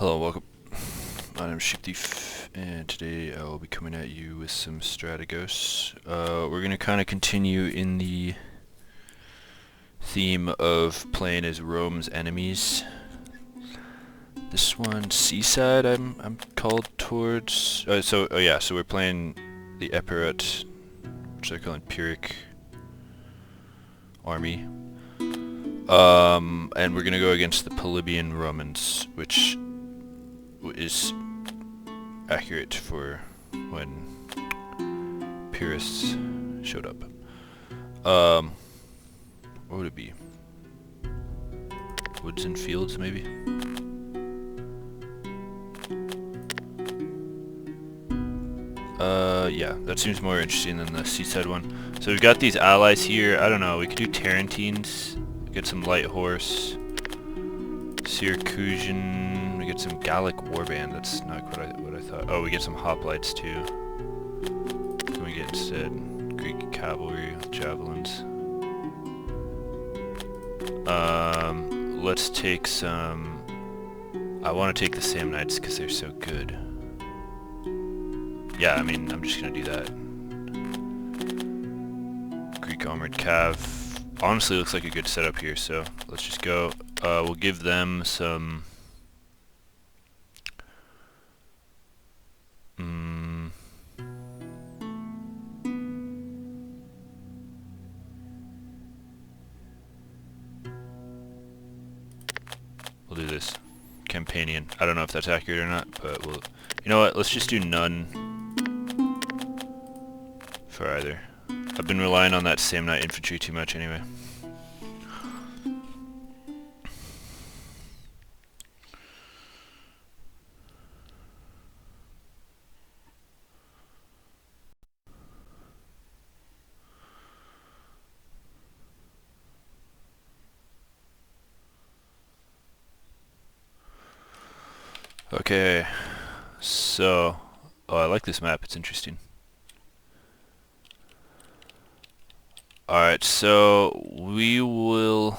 Hello, welcome. My name is Sheep Thief, and today I will be coming at you with some Strategos. We're going to kind of continue in the theme of playing as Rome's enemies. This one, Seaside, I'm called towards. So we're playing the Epirus, which they're calling Pyrrhic army. And we're going to go against the Polybian Romans, which is accurate for when Epirus showed up. What would it be? Woods and fields, maybe? Yeah, that seems more interesting than the seaside one. So we've got these allies here. I don't know, we could do Tarentines, get some light horse, Syracusan, we get some Gallic warband. That's not what I thought. Oh, we get some hoplites too. What can we get instead? Greek cavalry with javelins. Let's take some. I want to take the Samnites because they're so good. Yeah, I mean, I'm just gonna do that. Greek armored cav. Honestly, looks like a good setup here, so let's just go. We'll give them some. We'll do this. Campanian. I don't know if that's accurate or not, but we'll. You know what? Let's just do none for either. I've been relying on that Samnite infantry too much anyway. Okay, so, oh, I like this map, it's interesting. Alright, so we will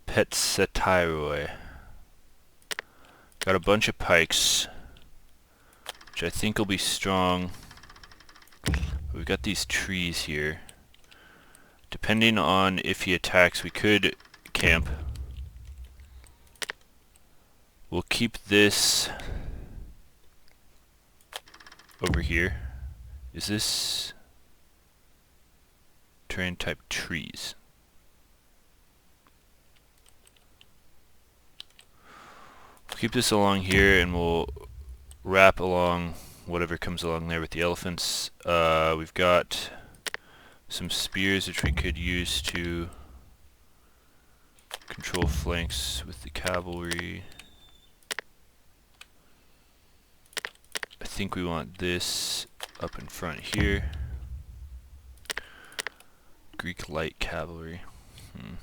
Petsetiroi. Got a bunch of pikes, which I think will be strong. We've got these trees here. Depending on if he attacks, we could camp. We'll keep this over here. Is this terrain type trees? We'll keep this along here and we'll wrap along whatever comes along there with the elephants. We've got some spears which we could use to control flanks with the cavalry. I think we want this up in front here. Greek light cavalry. I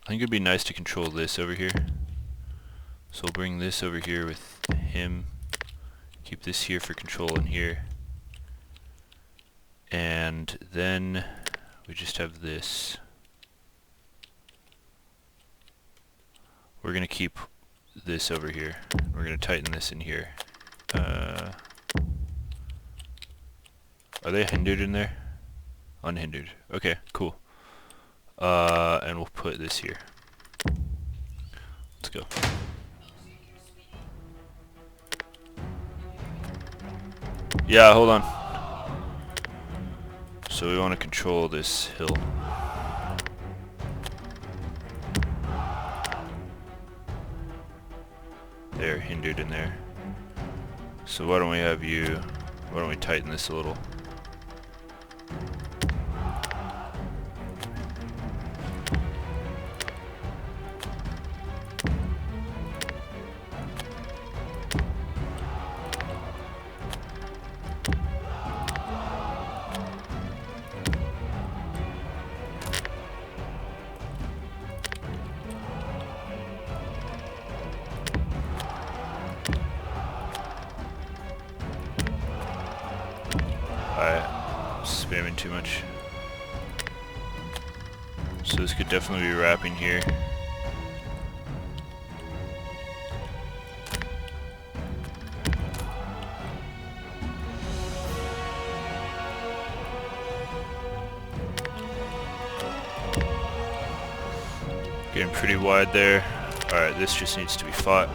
think it'd be nice to control this over here. So we'll bring this over here with him. Keep this here for control in here. And then we just have this. We're gonna keep this over here. We're gonna tighten this in here. Are they hindered in there? Unhindered. Okay, cool. And we'll put this here. Let's go. Yeah, hold on. So we want to control this hill. They're hindered in there. So why don't we have you, why don't we tighten this a little? Alright, spamming too much. So this could definitely be wrapping here. Getting pretty wide there. Alright, this just needs to be fought.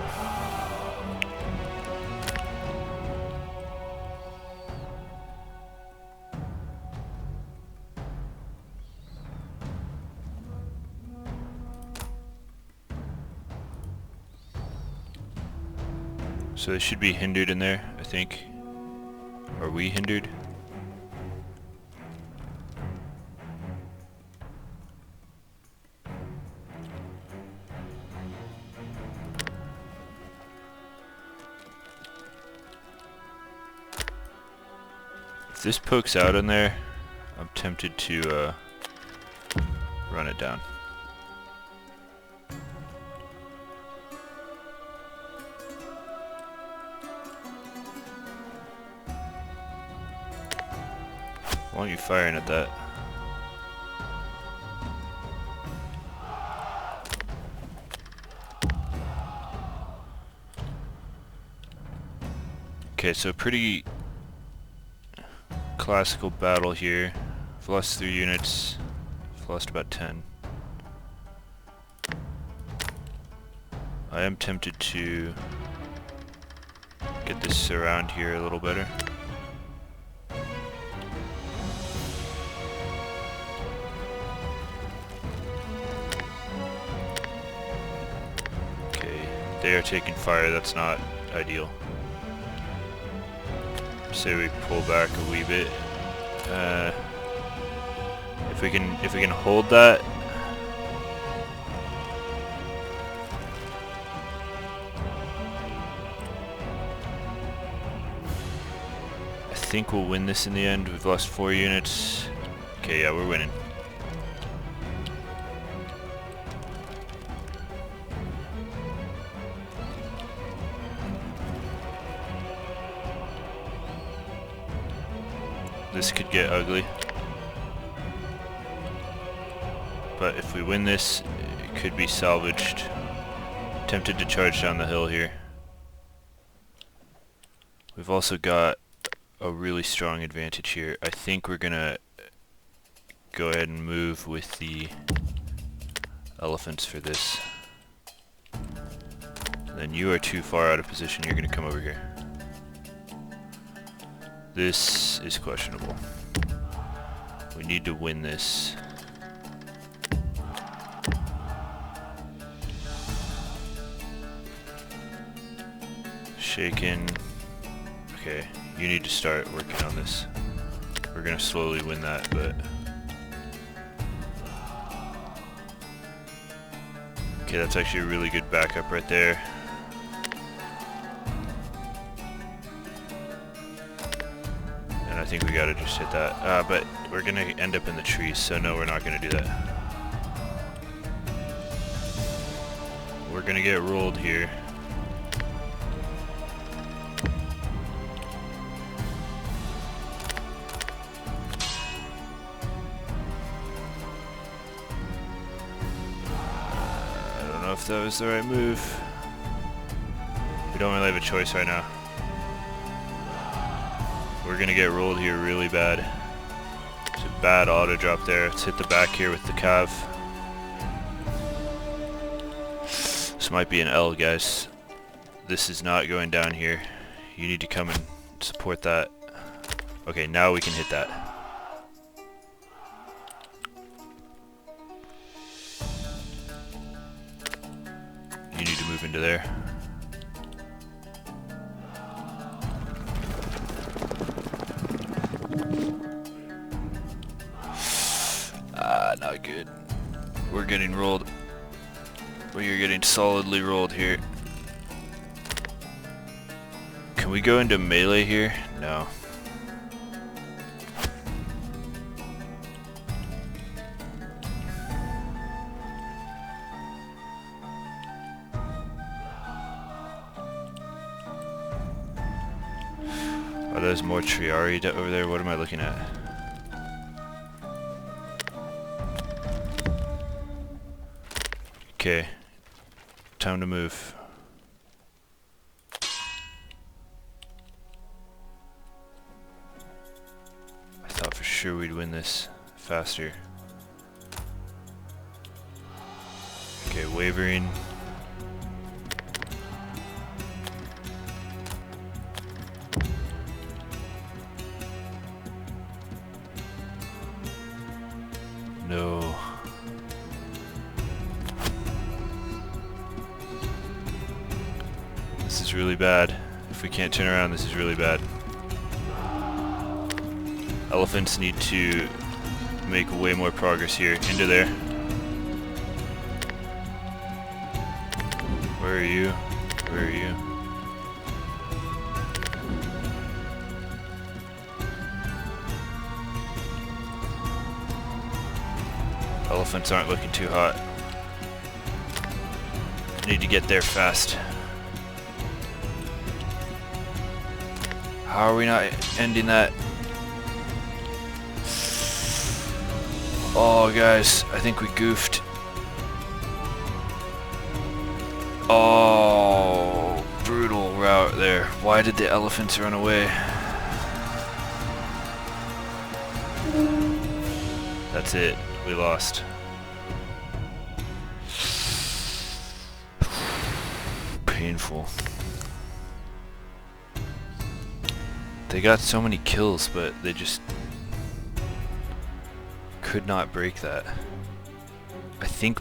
So they should be hindered in there, I think. Are we hindered? If this pokes out in there, I'm tempted to run it down. Why aren't you firing at that? Okay, so pretty classical battle here. I've lost 3 units. I've lost about 10. I am tempted to get this around here a little better. They are taking fire, that's not ideal. Say we pull back a wee bit. If we can hold that. I think we'll win this in the end. We've lost 4 units. Okay, yeah, we're winning. This could get ugly. But if we win this, it could be salvaged. Tempted to charge down the hill here. We've also got a really strong advantage here. I think we're gonna go ahead and move with the elephants for this. And then you are too far out of position, you're gonna come over here. This is questionable. We need to win this. Shaken. Okay, you need to start working on this. We're gonna slowly win that, but... Okay, that's actually a really good backup right there. I think we gotta just hit that. But we're gonna end up in the trees, so no, we're not gonna do that. We're gonna get rolled here. I don't know if that was the right move. We don't really have a choice right now. We're gonna get rolled here really bad. It's a bad auto drop there. Let's hit the back here with the cav. This might be an L, guys. This is not going down here. You need to come and support that. Okay, now we can hit that. You need to move into there. Not good. We're getting rolled. We are getting solidly rolled here. Can we go into melee here? No. Are those more Triari over there? What am I looking at? Okay. Time to move. I thought for sure we'd win this faster. Okay, wavering. No. This is really bad. If we can't turn around, this is really bad. Elephants need to make way more progress here. Into there. Where are you? Where are you? Elephants aren't looking too hot. Need to get there fast. How are we not ending that? Oh, guys, I think we goofed. Oh, brutal route there. Why did the elephants run away? That's it. We lost. Painful. They got so many kills, but they just could not break that. I think,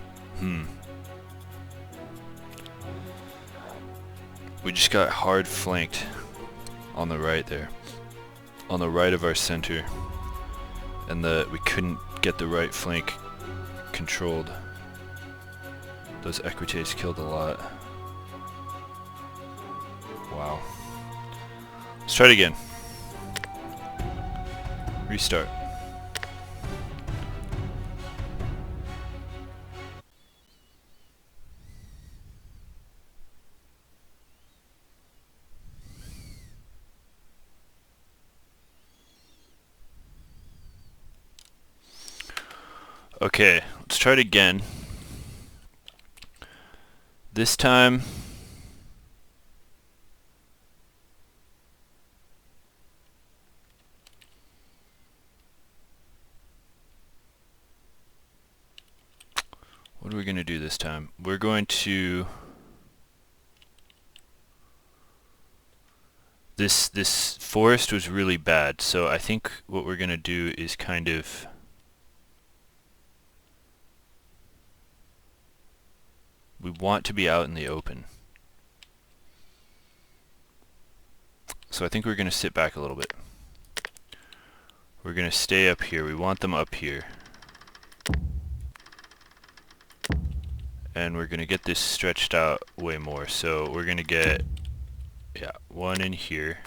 we just got hard flanked on the right there. On the right of our center. And we couldn't get the right flank controlled. Those equites killed a lot. Wow. Let's try it again. Restart. Okay, let's try it again. This time, what are we going to do this time? We're going to... This forest was really bad, so I think what we're going to do is kind of... We want to be out in the open. So I think we're going to sit back a little bit. We're going to stay up here. We want them up here. And we're going to get this stretched out way more. So we're going to get, yeah, one in here.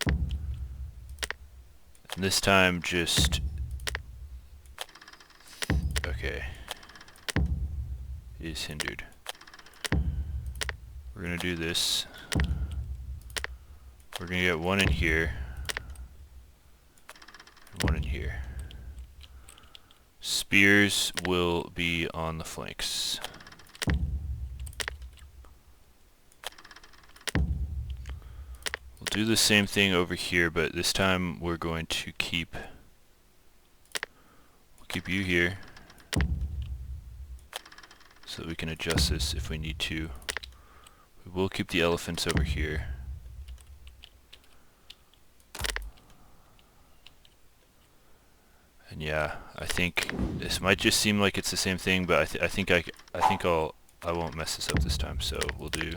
And this time just... Okay. Is hindered. We're gonna do this. We're gonna get one in here and one in here. Spears will be on the flanks. We'll do the same thing over here, but this time we're going to keep you here. So that we can adjust this if we need to. We will keep the elephants over here. And yeah, I think this might just seem like it's the same thing, but I think I won't mess this up this time. So we'll do.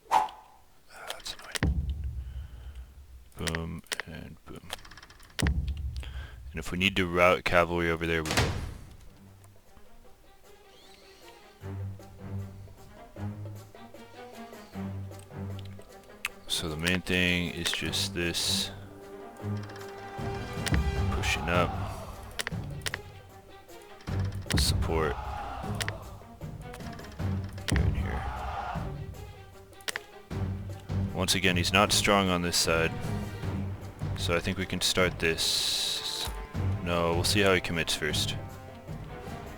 That's annoying. Boom and boom. And if we need to route cavalry over there, we will. So the main thing is just this, pushing up, support, here and here. Once again, he's not strong on this side, so I think we can start this. No, we'll see how he commits first.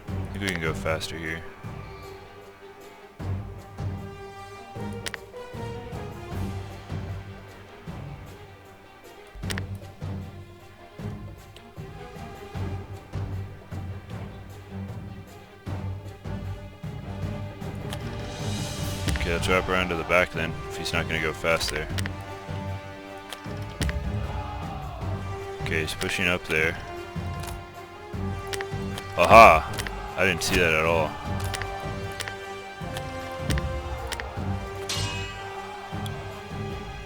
I think we can go faster here. Okay, let's wrap around to the back then, if he's not going to go fast there. Okay, he's pushing up there. Aha! I didn't see that at all.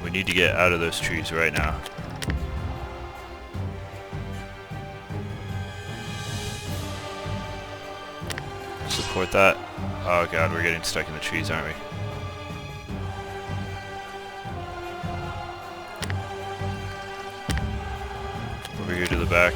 We need to get out of those trees right now. Support that. Oh god, we're getting stuck in the trees, aren't we? Over here to the back.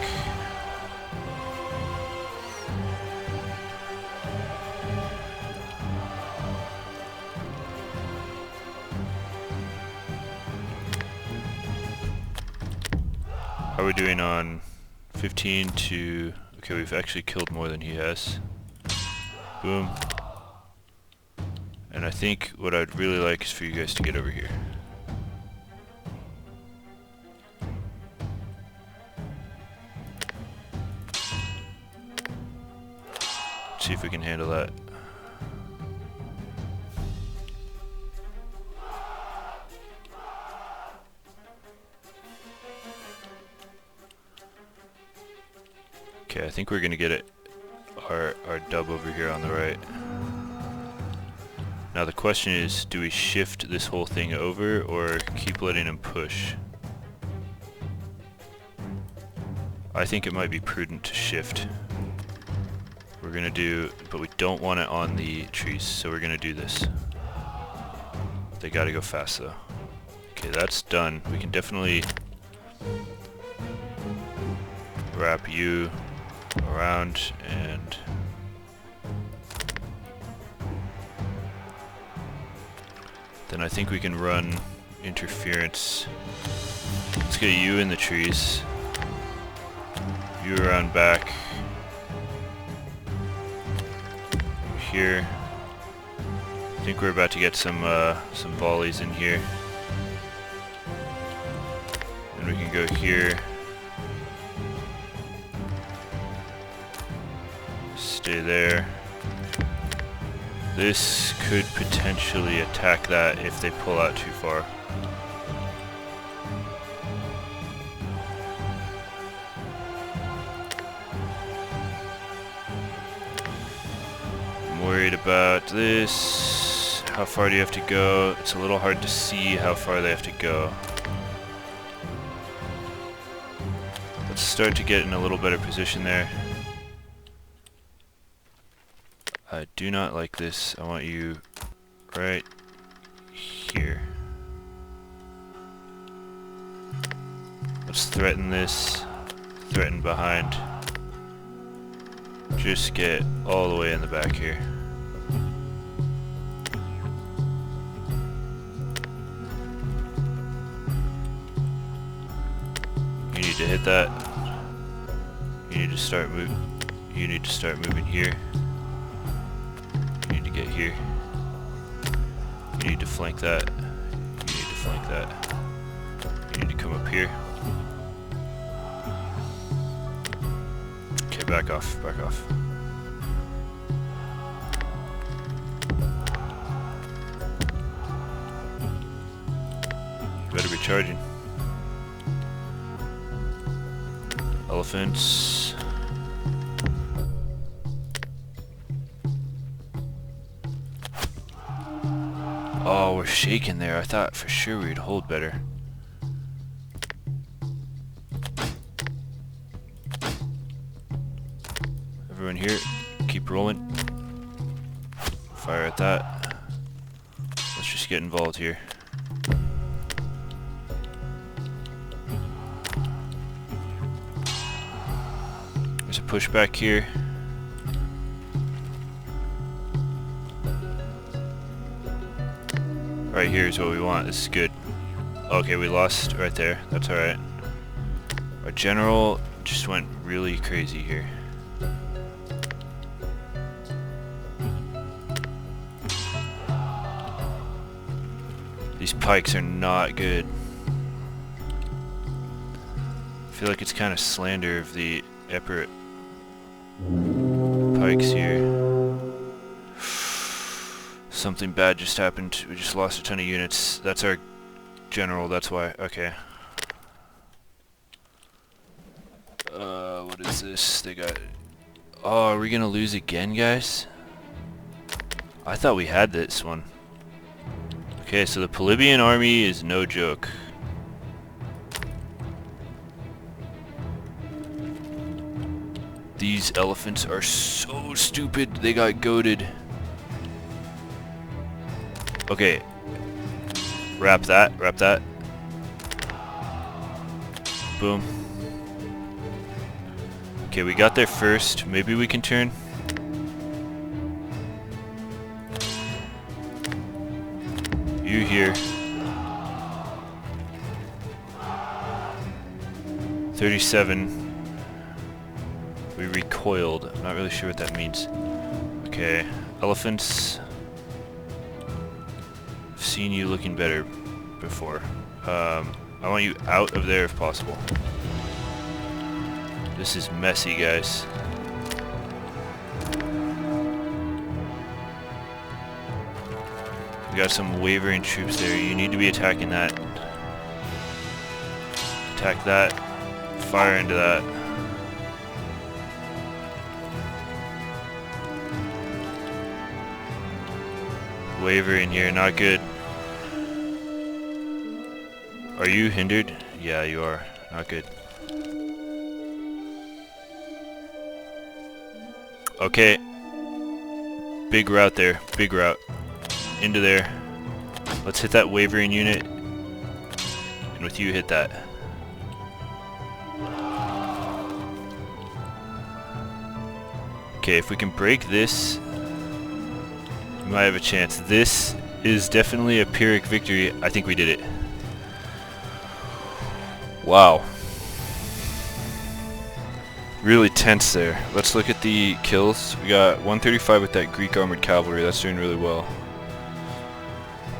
How are we doing on 15 to... Okay, we've actually killed more than he has. Boom. And I think what I'd really like is for you guys to get over here. See if we can handle that. Okay, I think we're gonna get it our dub over here on the right. Now the question is, do we shift this whole thing over or keep letting him push? I think it might be prudent to shift. We're gonna do, but we don't want it on the trees, so we're gonna do this. They gotta go fast though. Okay, that's done. We can definitely wrap you around and then I think we can run interference. Let's get you in the trees. You around back. Here. I think we're about to get some volleys in here. And we can go here. Stay there. This could potentially attack that if they pull out too far. I'm worried about this. How far do you have to go? It's a little hard to see how far they have to go. Let's start to get in a little better position there. I do not like this. I want you right here. Let's threaten this. Threaten behind. Just get all the way in the back here. You need to hit that. You need to start moving. You need to start moving here. Get here. You need to flank that. You need to flank that. You need to come up here. Okay, back off, back off. You better be charging. Elephants. Oh, we're shaking there. I thought for sure we'd hold better. Everyone here, keep rolling. Fire at that. Let's just get involved here. There's a pushback here. Right here is what we want. This is good. Okay, we lost right there. That's alright. Our general just went really crazy here. These pikes are not good. I feel like it's kind of slander of the Epirus pikes here. Something bad just happened. We just lost a ton of units. That's our general, that's why. Okay. What is this? They got... Oh, are we gonna lose again, guys? I thought we had this one. Okay, so the Polybian army is no joke. These elephants are so stupid, they got goated. Okay. Wrap that, wrap that. Boom. Okay, we got there first. Maybe we can turn. You here. 37. We recoiled. I'm not really sure what that means. Okay, elephants. I've seen you looking better before. I want you out of there if possible. This is messy, guys. We got some wavering troops there. You need to be attacking that. Attack that. Fire into that. Wavering here, not good. Are you hindered? Yeah, you are. Not good. Okay. Big route there. Big route. Into there. Let's hit that wavering unit. And with you, hit that. Okay, if we can break this, we might have a chance. This is definitely a Pyrrhic victory. I think we did it. Wow. Really tense there. Let's look at the kills. We got 135 with that Greek armored cavalry. That's doing really well.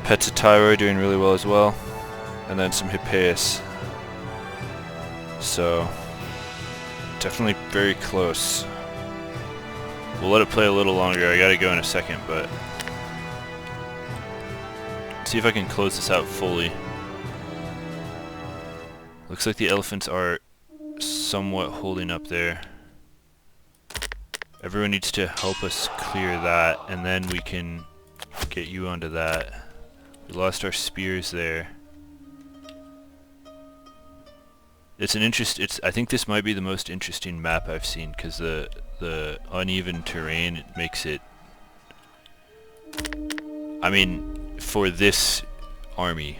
Petsatiro doing really well as well. And then some Hippeus. So, definitely very close. We'll let it play a little longer. I gotta go in a second, but... see if I can close this out fully. Looks like the elephants are somewhat holding up there. Everyone needs to help us clear that, and then we can get you onto that. We lost our spears there. It's an I think this might be the most interesting map I've seen, because the uneven terrain, it makes it... I mean, for this army,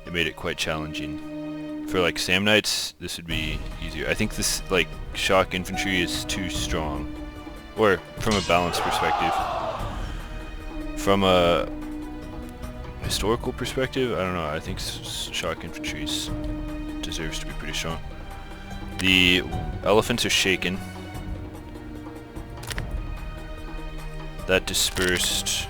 it made it quite challenging. For like Samnites, this would be easier. I think this like shock infantry is too strong, or from a balance perspective. From a historical perspective, I don't know. I think shock infantry deserves to be pretty strong. The elephants are shaken. That dispersed.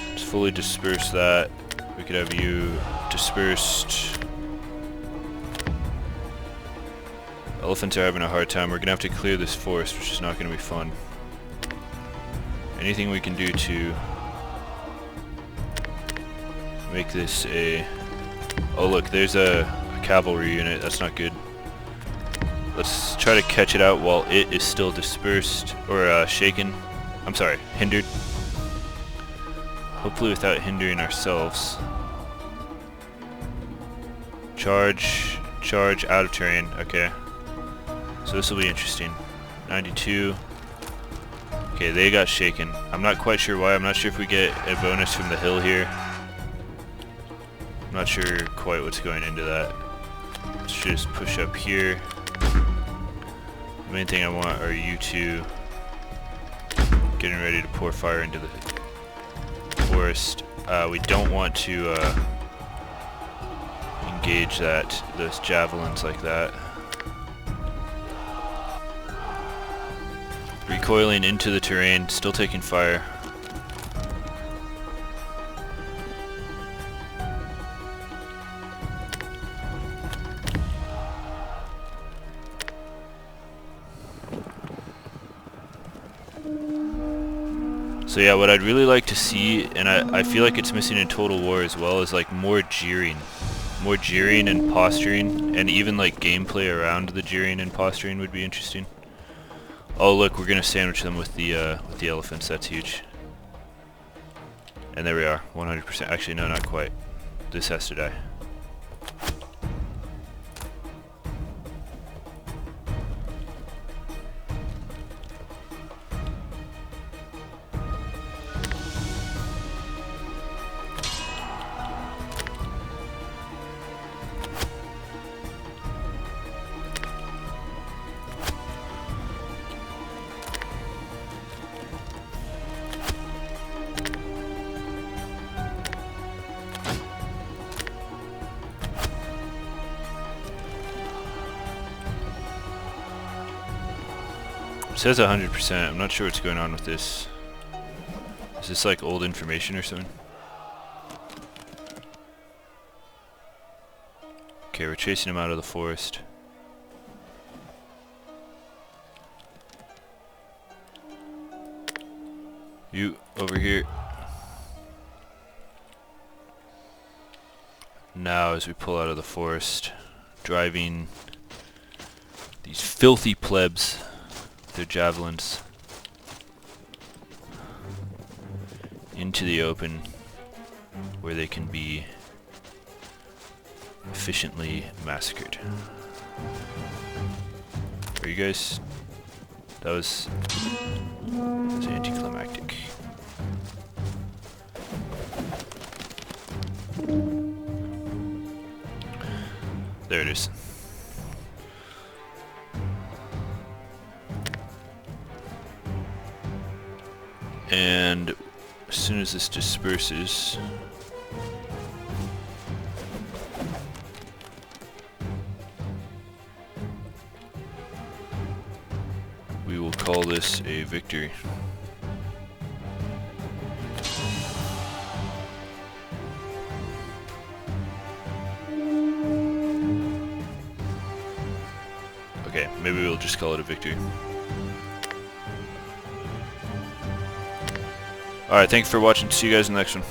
Let's fully disperse that. We could have you dispersed. Elephants are having a hard time. We're gonna have to clear this forest, which is not gonna be fun. Anything we can do to make this a... Oh look, there's a cavalry unit. That's not good. Let's try to catch it out while it is still dispersed, or shaken. I'm sorry, hindered. Hopefully without hindering ourselves. Charge, out of terrain. Okay. So this will be interesting. 92. Okay, they got shaken. I'm not quite sure why. I'm not sure if we get a bonus from the hill here. I'm not sure quite what's going into that. Let's just push up here. The main thing I want are you two getting ready to pour fire into the forest. We don't want to engage those javelins like that. Recoiling into the terrain, still taking fire. So yeah, what I'd really like to see, and I feel like it's missing in Total War as well, is like more jeering. More jeering and posturing, and even like gameplay around the jeering and posturing would be interesting. Oh look, we're gonna sandwich them with the elephants. That's huge. And there we are, 100%. Actually, no, not quite. This has to die. It says 100%. I'm not sure what's going on with this. Is this like old information or something? Okay, we're chasing him out of the forest. You, over here. Now as we pull out of the forest, driving these filthy plebs, their javelins, into the open where they can be efficiently massacred. Are you guys? That was anticlimactic. There it is. And as soon as this disperses, we will call this a victory. Okay, maybe we'll just call it a victory. Alright, thanks for watching. See you guys in the next one.